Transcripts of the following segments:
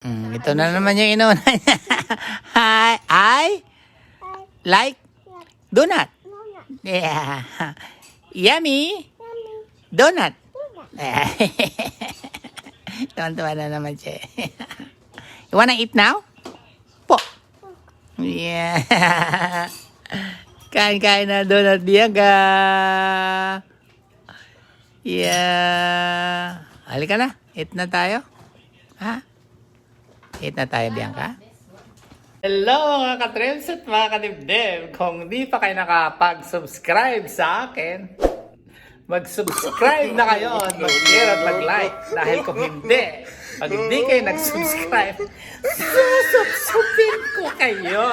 Ito na naman yung inuuna niya. Hi, I like donut. Yeah. Yummy donut. Tuwan-tuwa na naman siya. You wanna eat now? Po. Yeah. Kain-kain na donut, Bianca. Yeah. Halika na. Eat na tayo. Ha? Eat na tayo, Bianca. Hello mga ka-trims at mga kadibdib. Kung di pa kayo nakapag-subscribe sa akin, mag-subscribe na kayo at mag-share at mag-like. Dahil kung hindi, pag hindi kayo nag-subscribe, susupsupin ko kayo.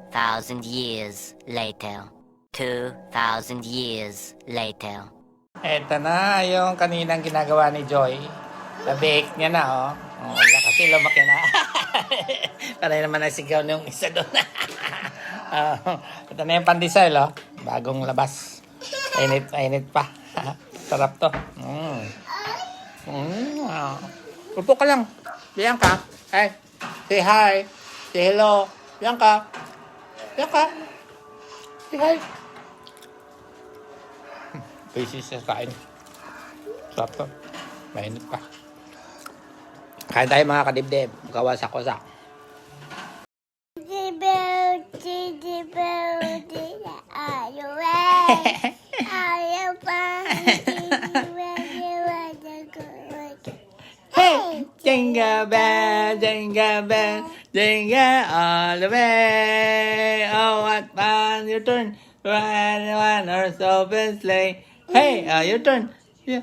Thousand years later. 2,000 years later. Eto na yung kaninang ginagawa ni Joy. Na-bake niya na, oh. Oh, wala kasi lumaki na. Para naman nasigaw na yung isa doon. Ito na yung pandesal, oh. Bagong labas. Ainit pa. Sarap to. Upo ka lang. Bianca. Hey. Say hi. Say hello. Bianca. Bianca. Say hi. Busy siya kain. Sarap to. Mainit pa. Kain tayo mga kadibdib. Kawasak-wasak. Hey! Jingle bell, jingle bell, jingle all the way. Oh, what fun! Your turn. One horse open sleigh. Hey, your turn. Yeah.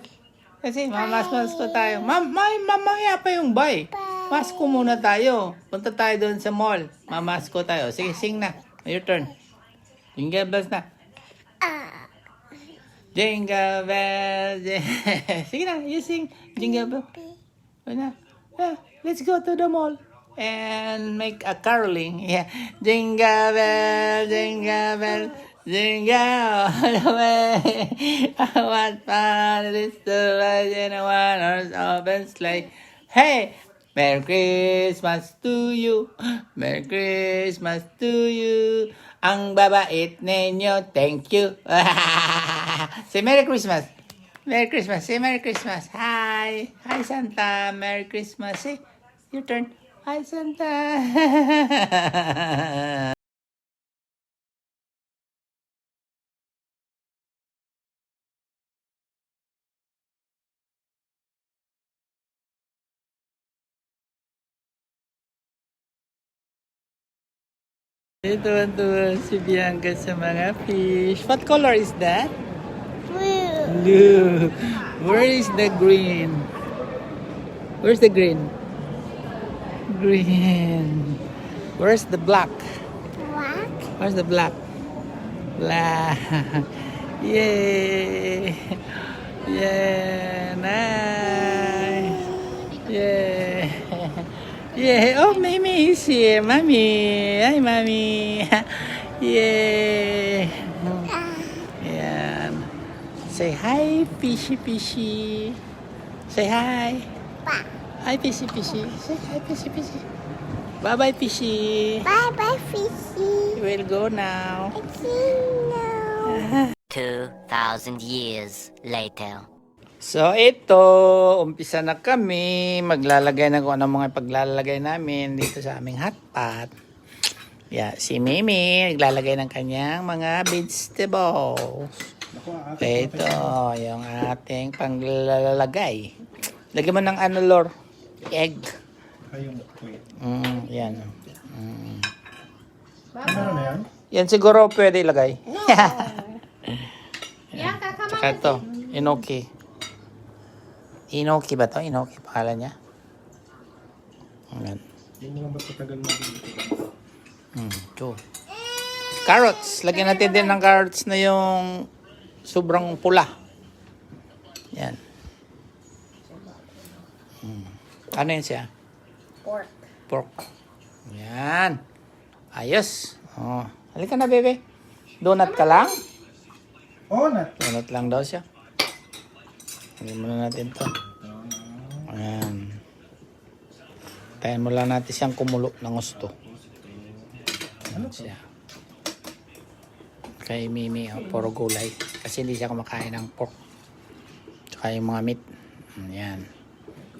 Kasi mamas-mas tayo. Mamaya pa yung bye. Masko muna tayo. Punta tayo doon sa mall. Mamasko tayo. Sige, sing na. Your turn. Jingle bells na. Jingle bells. Sige na, you sing. Jingle bells. Yeah, let's go to the mall and make a caroling. Yeah. Jingle bell, jingle bell, jingle all the way. What fun it is to ride in a one-horse open sleigh. Hey, Merry Christmas to you. Merry Christmas to you. Ang babait ninyo, thank you. Say Merry Christmas. Merry Christmas. Say Merry Christmas. Hi. Hi, Santa. Merry Christmas. Say, your turn. Hi, Santa. Tuwan-tuwa si Bianca sa mga fish. What color is that? Blue. Where is the green? Where's the green? Green. Where's the black? Black? Where's the black? Black. Yay. Yeah. Nice. Yeah. Yeah. Oh, Mimi is here. Mommy. Hi, Mommy. Yeah. Yeah. Say hi, fishy fishy. Say hi. Hi, fishy fishy. Say hi, fishy fishy. Bye bye, fishy. Bye bye, fishy. We'll go now. It's now. 2,000 years later. So, ito, umpisa na kami. Maglalagay na kung anong mga paglalagay namin dito sa aming hotpot. Yeah, si Mimi, naglalagay ng kanyang mga vegetables. Ito, yung ating panglalagay. Lagyan mo ng ano, Lor? Egg. Yan. Ano na yan? Yan siguro pwede ilagay. Yeah, Tsaka ito, inoki. Inoki ba to? Inoki pangalan niya? Ayan. Hindi mo lang ba patagal mo dito? Ito. Carrots. Lagyan natin din ng carrots na yung sobrang pula. Yan. Ano yan siya? Pork. Pork. Yan. Ayos. Oh. Halika na, bebe. Donut ka lang? Oh, nat. Donut lang daw siya. Hindi muna natin to. Ayan. Tayo mo lang natin siyang kumulo ng gusto. Ano siya? Kay Mimi, puro gulay. Kasi hindi siya kumakain ng pork. Tsaka yung mga meat. Ayan.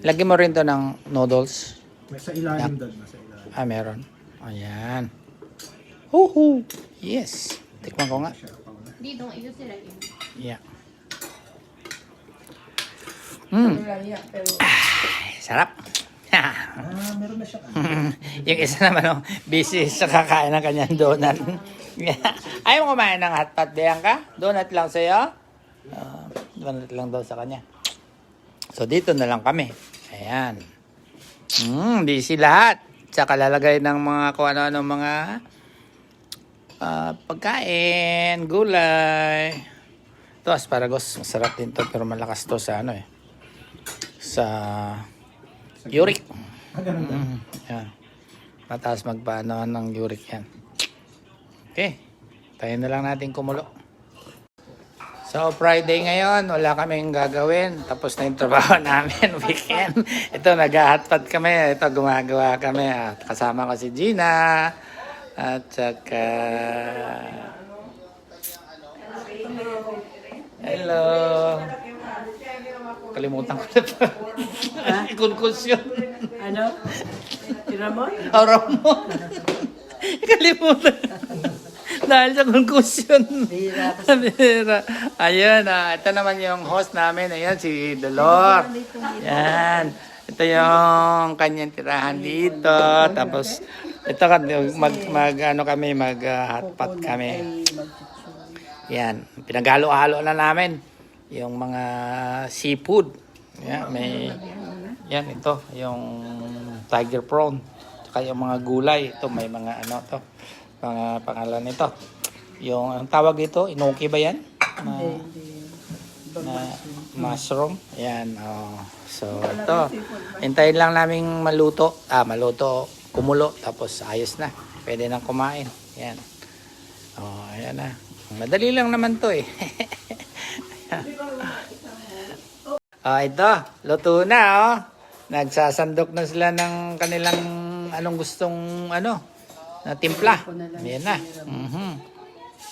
Lagyan mo rin to ng noodles. May sa ilalim doon. Nasa ilalim. Ah, meron. Ayan. Woohoo! Yes. Tikman ko nga. Dito, ito sila yun. Yeah. Sarap. Meron na siya. Yung isa naman, busy sa kakain ng kanyang donut. Ayaw mo kumain ng hotpot, Bianca? Donut lang sa'yo? Donut lang daw sa kanya. So, dito na lang kami. Ayan. Busy lahat. Tsaka lalagay ng mga kung ano-ano mga pagkain, gulay. Ito, asparagus. Masarap din to pero malakas to sa ano eh. Sa uric. Ganun ba? Yan. Mataas magpaano ng uric yan. Okay. Tayo na lang natin kumulo. So, Friday ngayon, wala kaming gagawin. Tapos na yung trabaho namin, weekend. Ito, nag-hotpot kami. Ito, gumagawa kami. At kasama ko si Gina. At saka... Hello. Kalimutan ko na pa. Konkusyon. Ano? Si Ramon? Oh, Ramon. Kalimutan. Dahil sa konkusyon. Bira. Ayun, ito naman yung host namin. Ayan, si Dolor. Yan. Ito yung kanyang tirahan dito. Tapos, ito mag-hotpot kami. Yan. Pinaghalo-halo na namin yung mga seafood. Yan, yan, ito. Yung tiger prawn. Tsaka yung mga gulay. Ito, may mga to. Mga pangalan nito. Yung ang tawag dito, inoki ba yan? Mushroom. Yan. Oh. So, ito. Hintayin lang naming maluto. Maluto, kumulo. Tapos, ayos na. Pwede nang kumain. Yan. Oh, ayan na. Madali lang naman to eh. Ito. Luto na, oh. Nagsasandok na sila ng kanilang anong gustong na timpla. Yan na.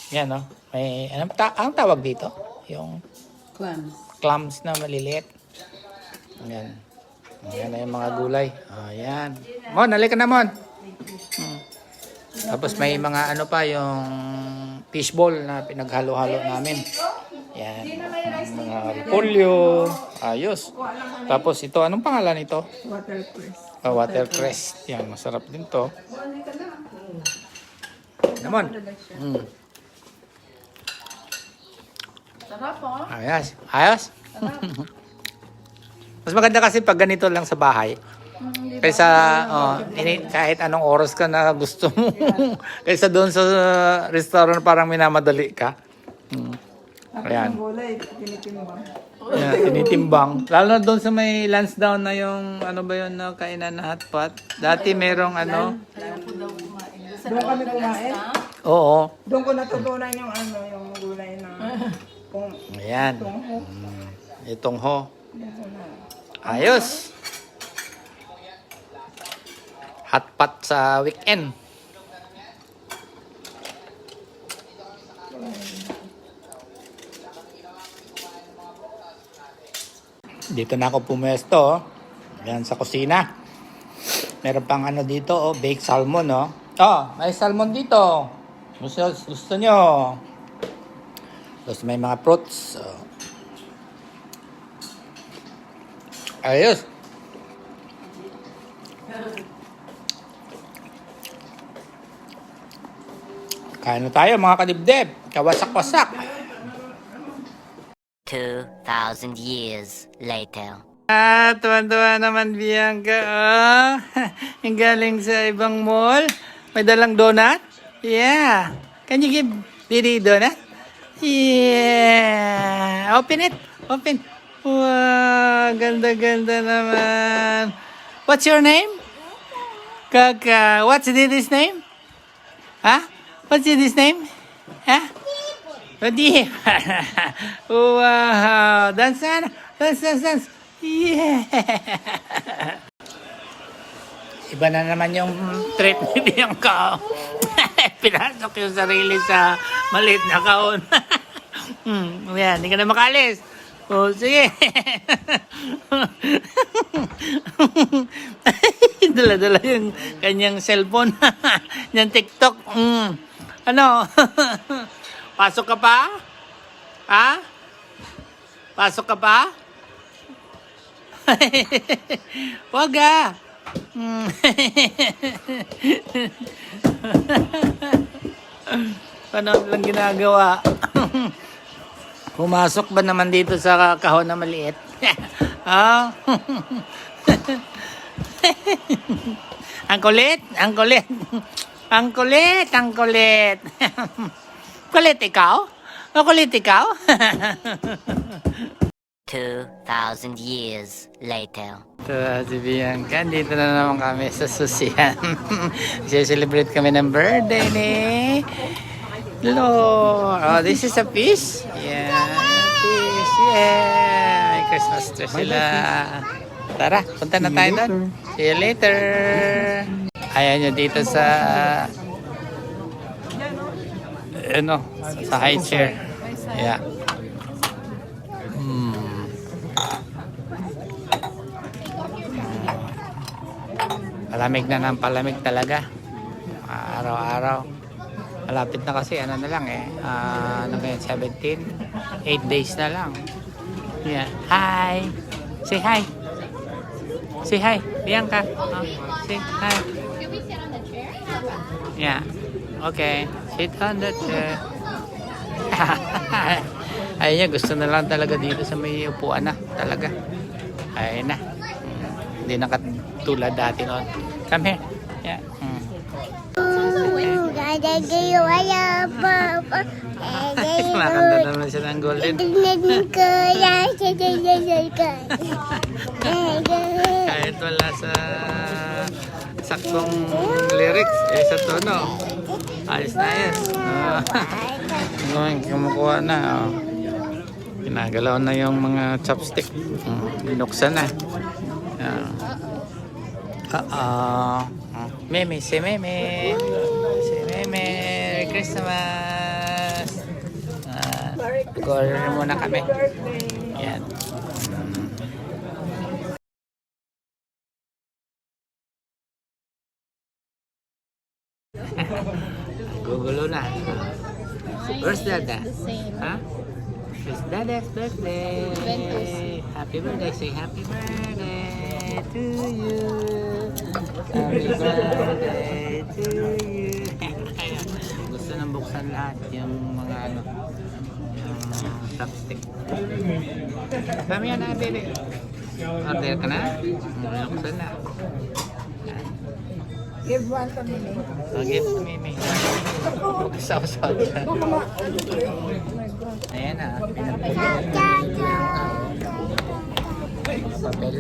Yan, oh. May, ang tawag dito? Yung Clams. clams na maliliit. Yan. Yan na yung mga gulay. Ayan. Mon, halika na, Mon. Tapos may mga yung fishball na pinaghalo-halo namin. Yan. Mga repolyo. Ayos. Tapos ito, anong pangalan ito? Watercress. Watercress. Yan, masarap din to. Naman. Sarap po. Ayos. Ayos. Mas maganda kasi pag ganito lang sa bahay. Kaysa kahit anong oras ka na gusto mo. Kaysa doon sa restaurant parang minamadali ka. Ayan. Gulay, tinitimbang. Ayan, tinitimbang. Lalo na doon sa may Lansdowne na yung ba yun na kainan na hotpot. Dati merong Doon kami kumain. Oo. Doon ko natutunan yung yung gulay na Ayan. Itong ho. Ayos. Hotpot sa weekend. Dito na ako pumuesto. Yan sa kusina. Meron pang dito, baked salmon, may salmon dito. Gusto nyo. Tapos may mga fruits. Ayos. Kain na tayo mga kadibdib. Kawasak-wasak. 2,000 years later. Tuwan-tuwa naman Bianca. Yung galing sa ibang mall. May dalang donut. Yeah. Can you give Didi donut? Yeah. Open it. Open. Wow, ganda-ganda naman. What's your name? Kaka. What's Didi's name? Huh? What's Didi's name? Huh? Deep. Wow. Dance, Anna. Dance. Yeah. Iba na naman yung trip ni Bianca. Pinasok yung sarili sa maliit na kahon. Yan, hindi ka na makalis. O, sige. Dala-dala yung kanyang cellphone. Yung TikTok. Ano? Pasok ka pa? Ha? Pasok ka pa? Wag ah. Paano lang ginagawa? Pumasok ba naman dito sa kahon na maliit? Ah? Ang kulit. Kulit ikaw? Kulit ikaw? 2,000 years later. So, si Bianca, dito na naman kami sa Susian. Celebrate kami ng birthday ni Lord. Oh, this is a fish? Yeah, fish. Yeah. May Christmas tree sila. Tara, punta na tayo doon. See you later. Ayan nyo dito sa sa high chair. Yeah. Palamig na ng palamig talaga. Araw-araw. Malapit na kasi ano na lang ano ba yan, 17? 8 days na lang. Yeah. Hi! Say hi! Say hi! Bianca! Say hi! Can we sit on the chair? Yeah. Okay. Sit on the chair. Ayun niya, gusto na lang talaga dito sa may upuan na. Talaga. Ayun na. Hindi na katulad dati noon. Come here. Yeah. Makanta naman siya ng golden. Kahit wala sa saktong lyrics, sa tono. Ayos na ayos. Kumukuha na. Ginagalaw na yung mga chopstick. Binuksan na. Meme, say Meme. Say Meme. Merry Christmas. Call muna kami. Yan. Gugulo na. Where's Dada? Huh? It's Dada's birthday. Happy birthday. Say happy birthday to you. Happy birthday to you. Gusto nang buksan lahat yung mga yung chopstick. Kami yan na, baby. Order ka na? Buksan na. Give one to me. Give to Mimi. Sausaw siya. Ayan na. Papel.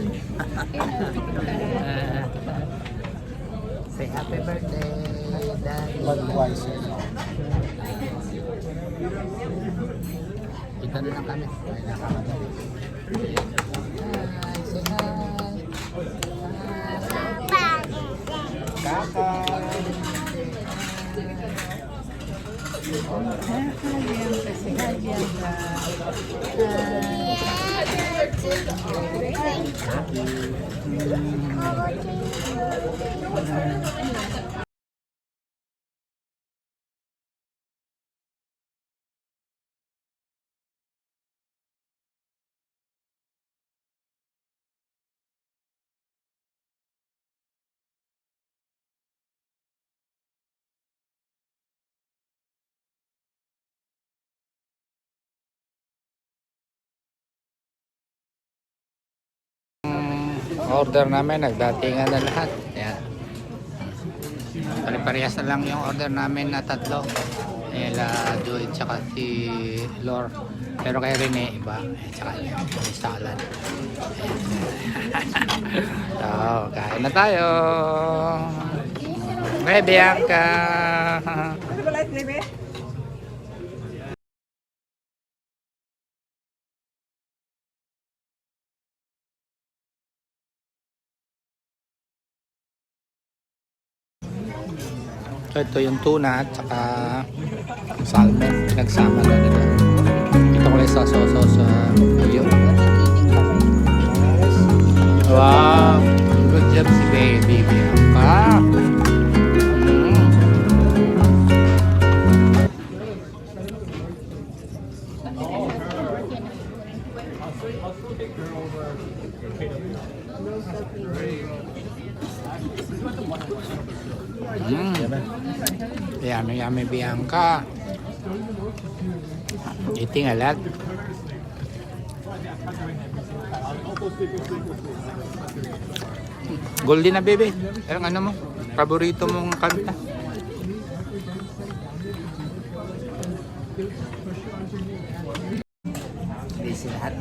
Say happy birthday, Daddy. Budweiser. Ito na lang kami. Hi, say hi. Order namin, nagdatingan na lahat. Yan. Pare-parehas na lang yung order namin na 3. Ayan, la Joy, tsaka si Lor. Pero kay Rene, iba. Tsaka may salad. So, kain na tayo. Okay, Bianca. Ano ba light, baby? So, ito yung tuna at saka salmon. Nagsama na nila. Ito ko lang sa soso sa tuyo. Wow! Good job si baby. Bianca. Yummy, yummy, Bianca. Eating a lot. Goldie na, baby. Anong ano mo? Paborito mong kanta? Busy lahat.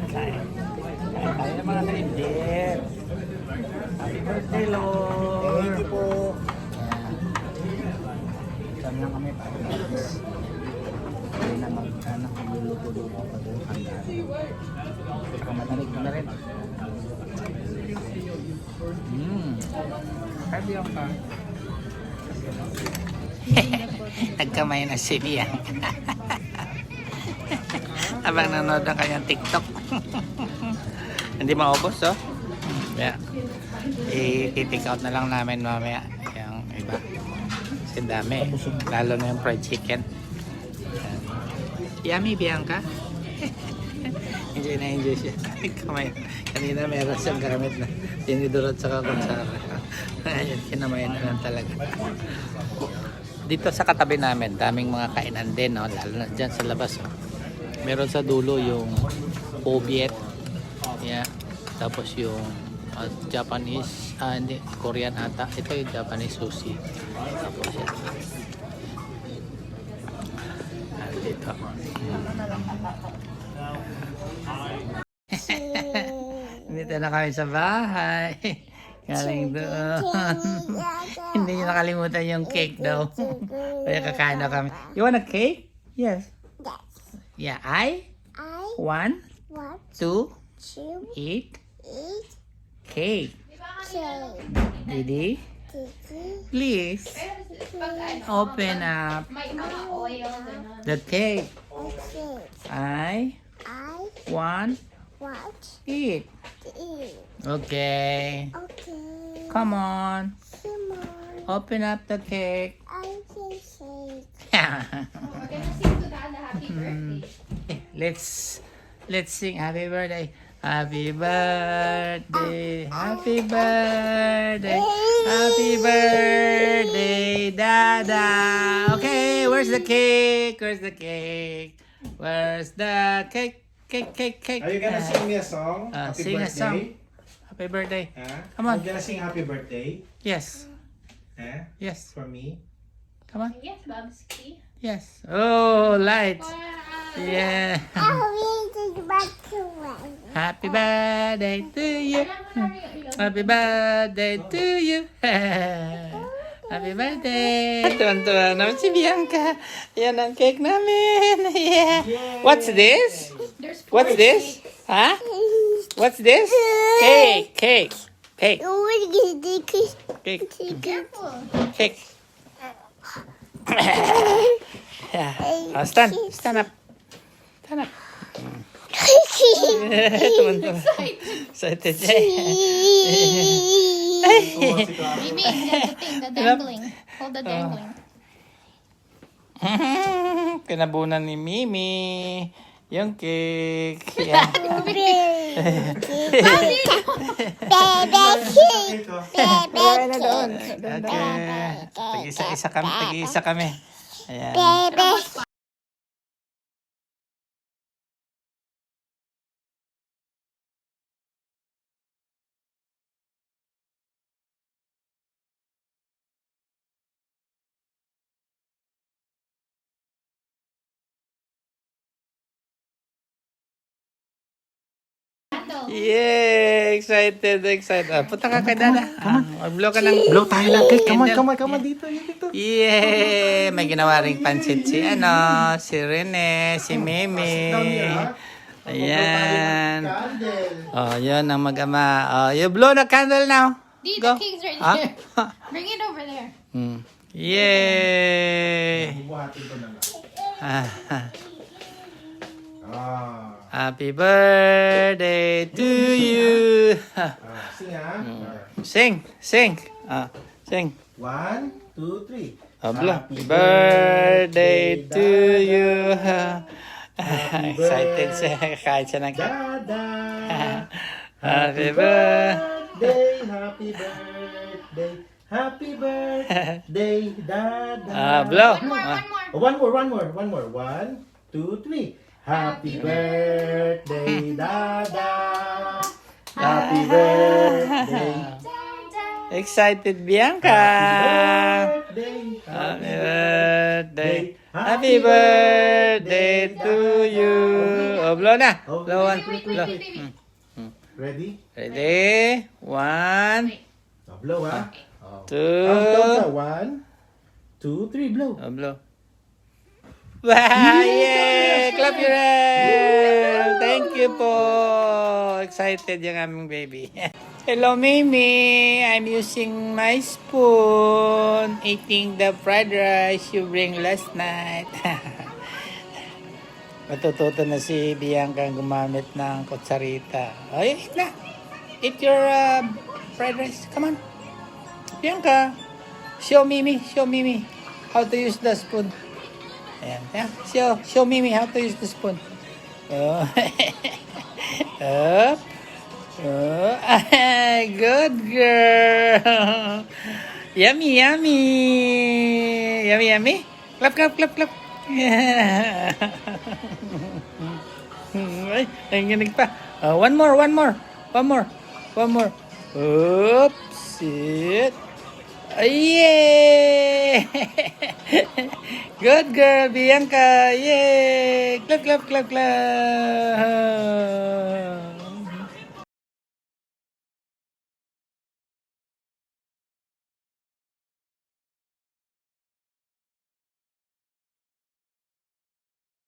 Kaya mga na-indeed. Happy birthday, Lord. Thank you po. Saan lang kami para guys. Hindi na magluluto-luto pa doon handa. Saka matarik mo na rin. Sabi ako ka. Nagkamay na si Bianca. Habang nanonood ng kanyang TikTok. Hindi maubos, oh. Yeah. I-take out na lang namin mamaya yung iba. Kasi dami. Lalo na yung fried chicken. Yummy, Bianca. Enjoy na enjoy siya. Kamay. Kanina meron siyang gamit na tinidurot sa kutsara. Ayun, kinamayan na lang talaga. Dito sa katabi namin, daming mga kainan din, no? Lalo na dyan sa labas. Oh. Meron sa dulo yung Pobiet. Yeah. Tapos yung Japanese, hindi, Korean ata. Ito yung Japanese sushi. Tapos yan. Dito. Dito na kami sa bahay. Galing doon. Hindi nyo nakalimutan yung cake daw. Kaya kakain na kami. You want a cake? Yes. Yeah, I want want to to eat eat cake. cake. Didi, Didi, please open up May mga oil, gano'n. the cake. okay. I I want want eat. to eat. Okay. Okay. Come on. Come on. Open up the cake. I can shake. We're gonna sing to Dada happy birthday. Let's sing happy birthday. Happy birthday. Happy birthday. Happy birthday, Dada. Okay, where's the cake? Where's the cake? Where's the cake? Cake. Are you gonna sing me a song? Happy Sing a birthday? song. Happy birthday. Huh? Come on. Are you gonna sing happy birthday? Yes. Huh? Yes. For me? Come on. Yes, Babski. Yes. Oh, lights. Yeah. I'll read it back to one. Happy birthday to you. Happy birthday to you. Happy birthday. Tuwan-tuwa naman si Bianca. Yan ang cake namin. Yeah. What's this? What's this? Huh? What's this? Cake. Oh, we're gonna take Cake. Careful. Cake. Yeah. Oh, stand up. Stand up. Tuwan-tuwa. Excited siya. Mimi, the thing, the dangling. Hold the dangling. Pinabunan ni Mimi yung cake. Yeah. Okay. Tag-isa kami. Ayan. Baby. candle. Yeah, excited. Punta ka kay Dada. Blow ka ng... Blow tayo ng cake. Candle. Come on. Dito. Yeah, may ginawa ring pansit si si Rene, si Mimi. Ayan. Oh, yun ang mag-ama. Oh, you blow the candle now. Dee, Go. the cake's right Ah? there. Bring it over there. Yay! Bubuhatin ko na lang. Ah, Happy Ah. birthday to you. Sing ha. Sing. Sing. 1, 2, 3. Happy birthday to you. Excited siya. Kahit siya ng Dada. Happy birthday. Happy birthday, Dada. Blow. One more. One more. 1, 2, 3. Happy birthday, Dada. Happy birthday. Excited, Bianca. Happy birthday. Happy birthday to you. Oh, blow na. Blow one. Blow. Ready? Ready? 1, Blow ha. 2. Count 1, 2, 3. Blow. Blow. Wow! Yay! Clap your hands! Thank you po! Excited yung aming baby. Hello, Mimi! I'm using my spoon. Eating the fried rice you bring last night. Matututo na si Bianca gumamit ng kutsarita. Ay, eat na! Eat your fried rice. Come on! Bianca! Show Mimi how to use the spoon. Ayan. Show Mimi how to use the spoon. Oh. Up. Oh. Good girl. Yummy. Clap. Ay, nanginig pa. One more. Oops. Sit. Yay! Good girl, Bianca. Yay! Clap.